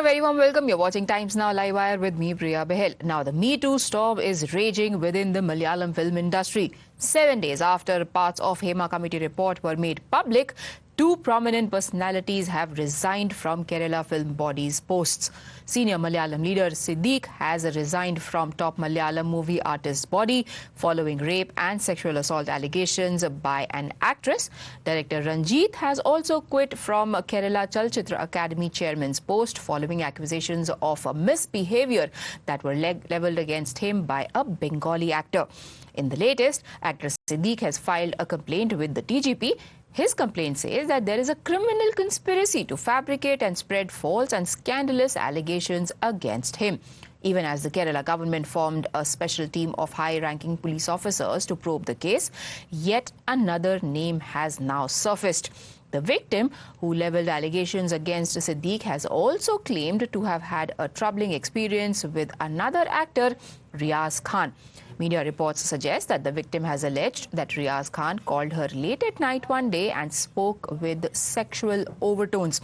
very warm welcome. You're watching Times Now Live Wire with me, Priya Behel. Now, the Me Too storm is raging within the Malayalam film industry. 7 days after parts of Hema Committee report were made public, two prominent personalities have resigned from Kerala Film Body's posts. Senior Malayalam leader Siddique has resigned from top Malayalam movie artist body following rape and sexual assault allegations by an actress. Director Ranjit has also quit from Kerala Chalchitra Academy chairman's post following accusations of misbehavior that were levelled against him by a Bengali actor. In the latest, actor Siddique has filed a complaint with the DGP. His complaint says that there is a criminal conspiracy to fabricate and spread false and scandalous allegations against him. Even as the Kerala government formed a special team of high-ranking police officers to probe the case, yet another name has now surfaced. The victim, who levelled allegations against Siddique, has also claimed to have had a troubling experience with another actor, Riaz Khan. Media reports suggest that the victim has alleged that Riaz Khan called her late at night one day and spoke with sexual overtones.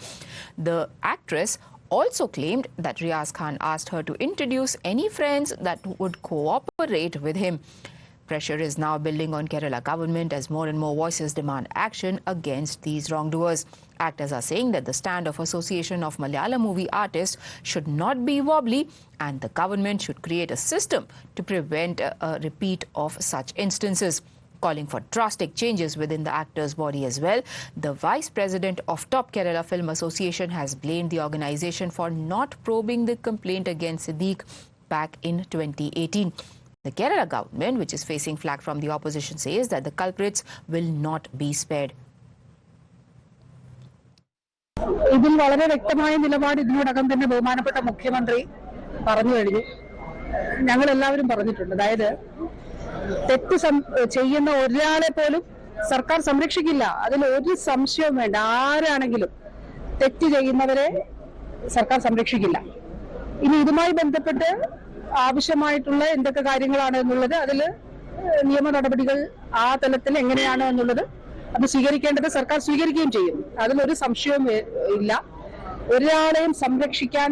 The actress also claimed that Riaz Khan asked her to introduce any friends that would cooperate with him. Pressure is now building on Kerala government as more and more voices demand action against these wrongdoers. Actors are saying that the stand of Association of Malayalam Movie Artists should not be wobbly and the government should create a system to prevent a repeat of such instances. Calling for drastic changes within the actors' body as well. The Vice President of Top Kerala Film Association has blamed the organization for not probing the complaint against Siddique back in 2018. The Kerala government, which is facing flack from the opposition, says that the culprits will not be spared. ഇതിൽ വളരെ വ്യക്തമായ നിലപാട് ഇതിനോടകം തന്നെ ബഹുമാനപ്പെട്ട മുഖ്യമന്ത്രി പറഞ്ഞു കഴിഞ്ഞു. ഞങ്ങൾ എല്ലാവരും പറഞ്ഞിട്ടുണ്ട്. അതായത് തെറ്റ് ചെയ്യുന്ന ഒരാളെ പോലും സർക്കാർ സംരക്ഷിക്കില്ല. അതിൽ ഒരു സംശയവും വേണ്ട. ആരാണെങ്കിലും തെറ്റ് ചെയ്യുന്നവരെ സർക്കാർ സംരക്ഷിക്കില്ല. ഇനി ഇതുമായി ബന്ധപ്പെട്ട് ആവശ്യമായിട്ടുള്ള എന്തൊക്കെ കാര്യങ്ങളാണ് എന്നുള്ളത് അതിൽ നിയമ നടപടികൾ ആ തലത്തിൽ എങ്ങനെയാണ് എന്നുള്ളത് അത് സ്വീകരിക്കേണ്ടത് സർക്കാർ സ്വീകരിക്കുകയും ചെയ്യും. അതിലൊരു സംശയവും ഇല്ല. ഒരാളെയും സംരക്ഷിക്കാൻ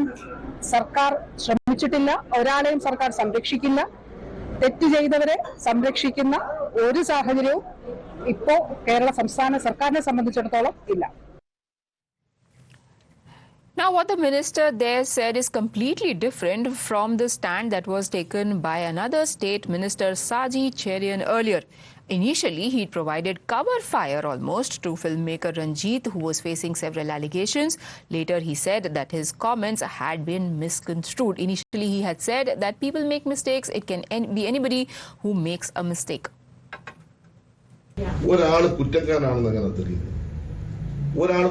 സർക്കാർ ശ്രമിച്ചിട്ടില്ല. ഒരാളെയും സർക്കാർ സംരക്ഷിക്കില്ല. തെറ്റ് ചെയ്തവരെ സംരക്ഷിക്കുന്ന ഒരു സാഹചര്യവും ഇപ്പോ കേരള സംസ്ഥാന സർക്കാരിനെ സംബന്ധിച്ചിടത്തോളം ഇല്ല. Now, what the minister there said is completely different from the stand that was taken by another state minister, Saji Cherian, earlier. Initially, he provided cover fire almost to filmmaker Ranjit, who was facing several allegations. Later, he said that his comments had been misconstrued. Initially, he had said that people make mistakes. It can be anybody who makes a mistake. ഒരാൾ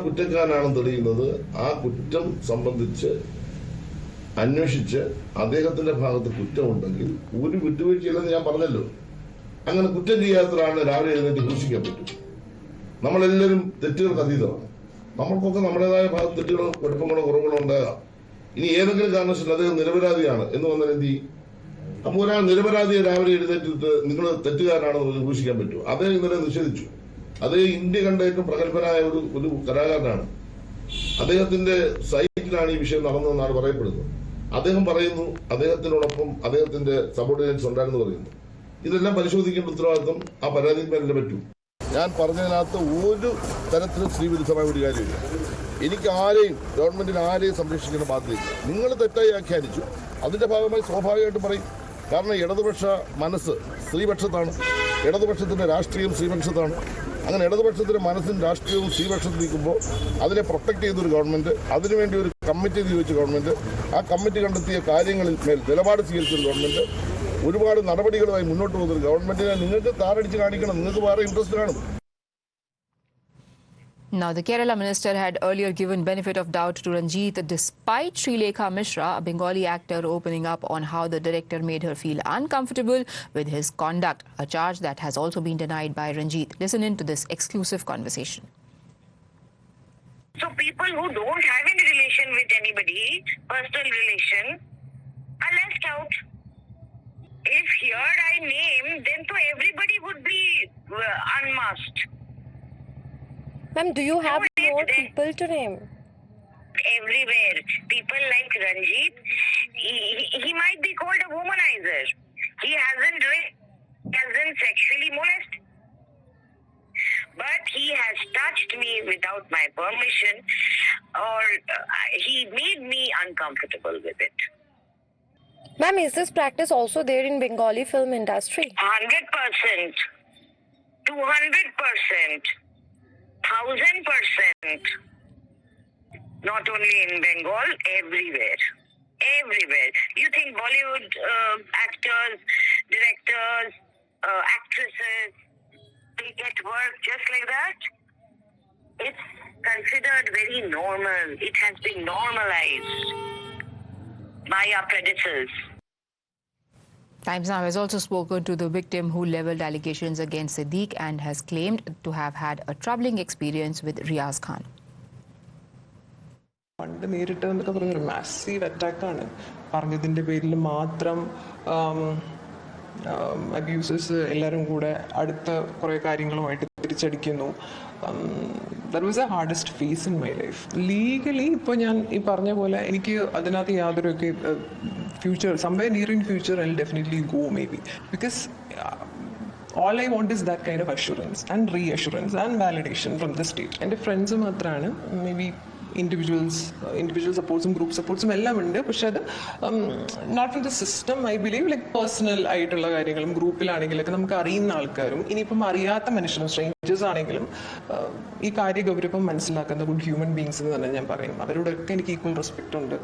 കുറ്റക്കാരനാണെന്ന് തെളിയുന്നത് ആ കുറ്റം സംബന്ധിച്ച് അന്വേഷിച്ച് അദ്ദേഹത്തിന്റെ ഭാഗത്ത് കുറ്റമുണ്ടെങ്കിൽ ഒരു വിട്ടുവീഴ്ചയില്ലെന്ന് ഞാൻ പറഞ്ഞല്ലോ. അങ്ങനെ കുറ്റം ചെയ്യാത്ത ഒരാളിനെ രാവിലെ എഴുന്നേറ്റ് ഘോഷിക്കാൻ പറ്റും. നമ്മളെല്ലാവരും തെറ്റുകൾക്ക് അതീതമാണ്. നമ്മൾക്കൊക്കെ നമ്മുടേതായ ഭാഗത്ത് തെറ്റുകളോ കുഴപ്പങ്ങളോ കുറവുകളോ ഉണ്ടാകാം. ഇനി ഏതെങ്കിലും കാരണവശാൽ അദ്ദേഹം നിരപരാധിയാണ് എന്ന് വന്നാൽ എന്ത് ചെയ്യും? അപ്പോൾ ഒരാൾ നിരപരാധിയെ രാവിലെ എഴുന്നേറ്റിട്ട് നിങ്ങൾ തെറ്റുകാരനാണെന്ന് ഘോഷിക്കാൻ പറ്റുമോ? അദ്ദേഹം ഇന്നലെ നിഷേധിച്ചു. അത് ഇന്ത്യ കണ്ട ഏറ്റവും പ്രഗത്ഭനായ ഒരു കലാകാരനാണ്. അദ്ദേഹത്തിന്റെ സൈറ്റിലാണ് ഈ വിഷയം നടന്നതെന്നാണ് പറയപ്പെടുന്നത്. അദ്ദേഹം പറയുന്നു അദ്ദേഹത്തിനോടൊപ്പം അദ്ദേഹത്തിന്റെ സബോർഡിനേറ്റ്സ് ഉണ്ടായിരുന്നു പറയുന്നു. ഇതെല്ലാം പരിശോധിക്കേണ്ട ഉത്തരവാദിത്വം ആ പരാതിക്കാരന്റെ പറ്റും. ഞാൻ പറഞ്ഞതിനകത്ത് ഒരു തരത്തിലും സ്ത്രീവിരുദ്ധമായ ഒരു കാര്യമില്ല. എനിക്ക് ആരെയും ഗവൺമെന്റിന് ആരെയും സംരക്ഷിക്കുന്ന ബാധ്യതയില്ല. നിങ്ങൾ തെറ്റായി വ്യാഖ്യാനിച്ചു, അതിന്റെ ഭാഗമായി സ്വാഭാവികമായിട്ടും പറയും. കാരണം ഇടതുപക്ഷ മനസ്സ് സ്ത്രീപക്ഷത്താണ്, ഇടതുപക്ഷത്തിന്റെ രാഷ്ട്രീയം സ്ത്രീപക്ഷത്താണ്. അങ്ങനെ ഇടതുപക്ഷത്തിന്റെ മനസ്സും രാഷ്ട്രീയവും സ്ത്രീപക്ഷത്ത് നിൽക്കുമ്പോൾ അതിനെ പ്രൊട്ടക്ട് ചെയ്തൊരു ഗവൺമെന്റ്, അതിനുവേണ്ടി ഒരു കമ്മിറ്റി നിയോഗിച്ച ഗവൺമെന്റ്, ആ കമ്മിറ്റി കണ്ടെത്തിയ കാര്യങ്ങളിൽ മേൽ നിലപാട് സ്വീകരിച്ചൊരു ഗവൺമെന്റ്, ഒരുപാട് നടപടികളുമായി മുന്നോട്ട് പോകുന്നൊരു ഗവൺമെന്റിനെ നിങ്ങൾക്ക് താറടിച്ച് കാണിക്കണം. നിങ്ങൾക്ക് വേറെ ഇൻട്രസ്റ്റ് കാണും. Now, the Kerala minister had earlier given benefit of doubt to Ranjit despite Srilekha Mishra, a Bengali actor, opening up on how the director made her feel uncomfortable with his conduct, a charge that has also been denied by Ranjit. Listen in to this exclusive conversation. So people who don't have any relation with anybody, personal relation, are left out. If here I name, then so everybody would be unmasked. Ma'am, do you have more people to name? Everywhere. People like Ranjit, he might be called a womanizer. He hasn't sexually molested. But he has touched me without my permission, or he made me uncomfortable with it. Ma'am, is this practice also there in Bengali film industry? 100%, 200%, 1000%. Not only in Bengal, everywhere. Everywhere. You think Bollywood actors, directors, actresses, they get work just like that? It's considered very normal. It has been normalized by our predecessors. Times Now has also spoken to the victim who levelled allegations against Siddique and has claimed to have had a troubling experience with Riaz Khan. പണ്ട് നേരിട്ടതെന്നൊക്കെ പറഞ്ഞൊരു massive അറ്റാക്കാണ്. പറഞ്ഞതിൻ്റെ പേരിൽ മാത്രം abuses എല്ലാവരും കൂടെ അടുത്ത കുറേ കാര്യങ്ങളുമായിട്ട് തിരിച്ചടിക്കുന്നു. That was a hardest phase in my life. Legally ഇപ്പോൾ ഞാൻ ഈ പറഞ്ഞ പോലെ എനിക്ക് അതിനകത്ത് യാതൊരു future somewhere near in future I will definitely go maybe because all I want is that kind of assurance and reassurance and validation from the state. എൻ്റെ friends മാത്രമാണ് മേ ബി ഇൻഡിവിജ്വൽ സപ്പോർട്ട്സും group സപ്പോർട്ട്സും എല്ലാം ഉണ്ട്. പക്ഷെ അത് not from the system. I believe like personal ആയിട്ടുള്ള കാര്യങ്ങളും ഗ്രൂപ്പിലാണെങ്കിലൊക്കെ നമുക്ക് അറിയുന്ന ആൾക്കാരും ഇനിയിപ്പം അറിയാത്ത മനുഷ്യരും സ്ട്രേഞ്ചേഴ്സ് ആണെങ്കിലും ഈ കാര്യഗൗരവം മനസ്സിലാക്കുന്ന ഗുഡ് ഹ്യൂമൻ ബീങ്സ് എന്ന് തന്നെ ഞാൻ പറയും. അവരോടൊക്കെ എനിക്ക് ഈക്വൽ റെസ്പെക്റ്റ് ഉണ്ട്.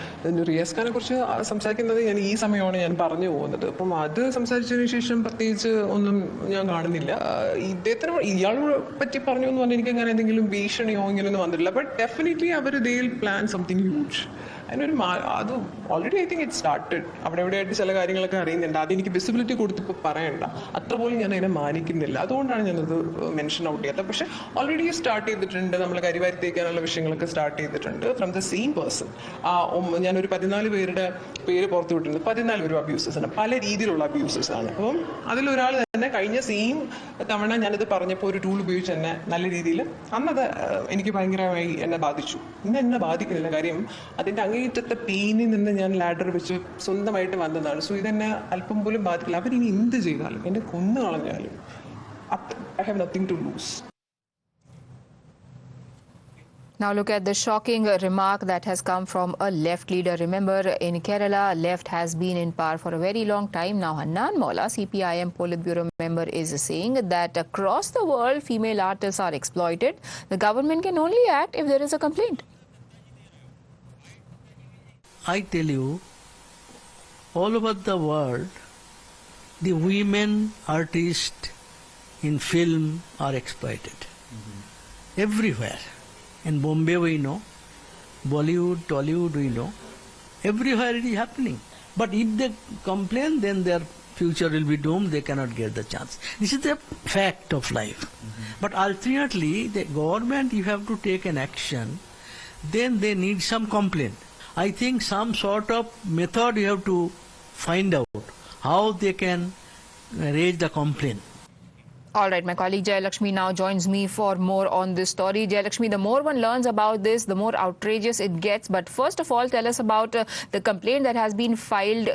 റിയാസ് ഖാനെ കുറിച്ച് സംസാരിക്കുന്നത് ഞാൻ ഈ സമയമാണ് ഞാൻ പറഞ്ഞു പോകുന്നത്. അപ്പം അത് സംസാരിച്ചതിന് ശേഷം പ്രത്യേകിച്ച് ഒന്നും ഞാൻ കാണുന്നില്ല. ഇദ്ദേഹത്തിന് ഇയാളെ പറ്റി പറഞ്ഞു എന്ന് പറഞ്ഞാൽ എനിക്ക് അങ്ങനെ എന്തെങ്കിലും ഭീഷണിയോ ഇങ്ങനെയൊന്നും വന്നിട്ടില്ല. ബട്ട് ഡെഫിനറ്റ്ലി അവർ they'll plan something huge. അതിനൊരു അത് already I think it started. അവിടെ എവിടെയായിട്ട് ചില കാര്യങ്ങളൊക്കെ അറിയുന്നുണ്ട്. അതെനിക്ക് വിസിബിലിറ്റി കൊടുത്തിപ്പോൾ പറയണ്ട. അത്ര പോലും ഞാൻ അതിനെ മാനിക്കുന്നില്ല. അതുകൊണ്ടാണ് ഞാനത് മെൻഷൻ ഔട്ട് ചെയ്യാത്തത്. പക്ഷേ ഓൾറെഡി സ്റ്റാർട്ട് ചെയ്തിട്ടുണ്ട്. നമ്മൾ കരിവാരിത്തേക്കാനുള്ള വിഷയങ്ങളൊക്കെ സ്റ്റാർട്ട് ചെയ്തിട്ടുണ്ട് ഫ്രം ദ സെയിം പേഴ്സൺ. ഞാനൊരു 14 പേരുടെ പേര് പുറത്തു വിട്ടിട്ടുണ്ട്. 14 പേരും അബ്യൂസസ് ആണ്, പല രീതിയിലുള്ള അബ്യൂസസ് ആണ്. അപ്പം അതിലൊരാൾ തന്നെ കഴിഞ്ഞ സെയിം തവണ ഞാനിത് പറഞ്ഞപ്പോൾ ഒരു ടൂൾ ഉപയോഗിച്ച് തന്നെ നല്ല രീതിയിൽ അന്നത് എനിക്ക് ഭയങ്കരമായി എന്നെ ബാധിച്ചു. ഇന്ന് എന്നെ ബാധിക്കുന്നില്ല. കാര്യം അതിൻ്റെ അങ്ങേറ്റത്തെ പെയിനിൽ നിന്ന് ഞാൻ ലാഡർ വെച്ച് സ്വന്തമായിട്ട് വന്നതാണ്. സോ ഇതെന്നെ അല്പം പോലും ബാധിക്കില്ല. അവരിനി എന്ത് ചെയ്താലും എന്നെ കൊന്നു കളഞ്ഞാലും I have nothing to lose. Now look at the shocking remark that has come from a left leader. Remember, in Kerala, left has been in power for a very long time now. Hannan Molla, CPIM Politburo member, is saying that across the world, female artists are exploited. The government can only act if there is a complaint. I tell you, all over the world, the women artists in film are exploited. Everywhere. In Bombay we know, Bollywood, Tollywood we know, everywhere it is happening. But if they complain, then their future will be doomed, they cannot get the chance. This is the fact of life. But ultimately, the government, you have to take an action, then they need some complaint. I think some sort of method you have to find out, how they can raise the complaint. All right, my colleague Jayalakshmi now joins me for more on this story. Jayalakshmi, the more one learns about this, the more outrageous it gets. But first of all, tell us about the complaint that has been filed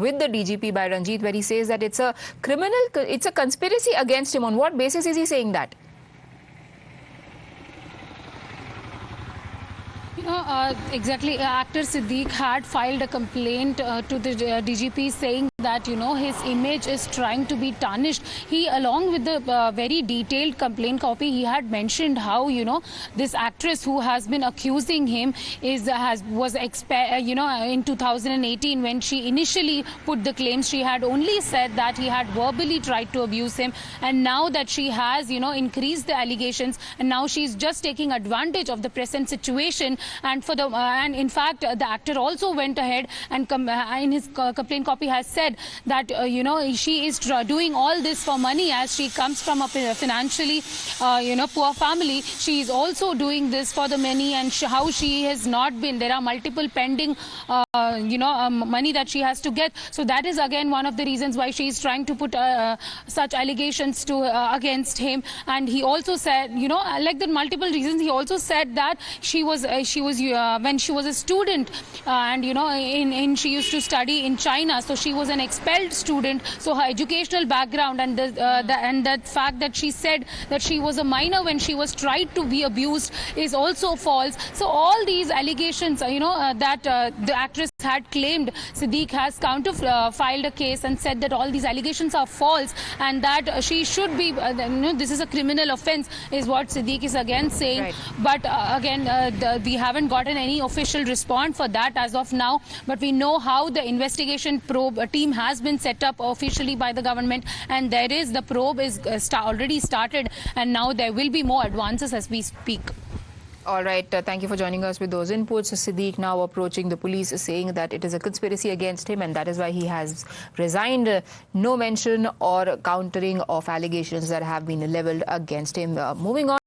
with the DGP by Ranjit, where he says that it's a conspiracy against him. On what basis is he saying that? Exactly. Actor Siddique had filed a complaint to the DGP saying that, his image is trying to be tarnished. He, along with the very detailed complaint copy, he had mentioned how, this actress who has been accusing him in 2018 when she initially put the claims, she had only said that he had verbally tried to abuse him. And now that she has, increased the allegations, and now she's just taking advantage of the present situation. And in fact, the actor also went ahead and in his complaint copy has said said that, she is doing all this for money, as she comes from a financially, poor family. She is also doing this for the money, and how she has not been. There are multiple pending, money that she has to get. So that is again one of the reasons why she is trying to put such allegations against him. And he also said, like the multiple reasons, he also said that she was when she was a student, and she used to study in China, so she was an expelled student. So her educational background and that fact that she said that she was a minor when she was tried to be abused is also false. So all these allegations, that the actress had claimed, Siddique has filed a case and said that all these allegations are false, and that she should be, this is a criminal offense, is what Siddique is again saying. Right. But we haven't gotten any official response for that as of now. But we know how the investigation probe team has been set up officially by the government, and the probe is already started, and now there will be more advances as we speak. All right. Thank you for joining us with those inputs. Siddique now approaching the police, saying that it is a conspiracy against him, and that is why he has resigned. No mention or countering of allegations that have been leveled against him. Moving on.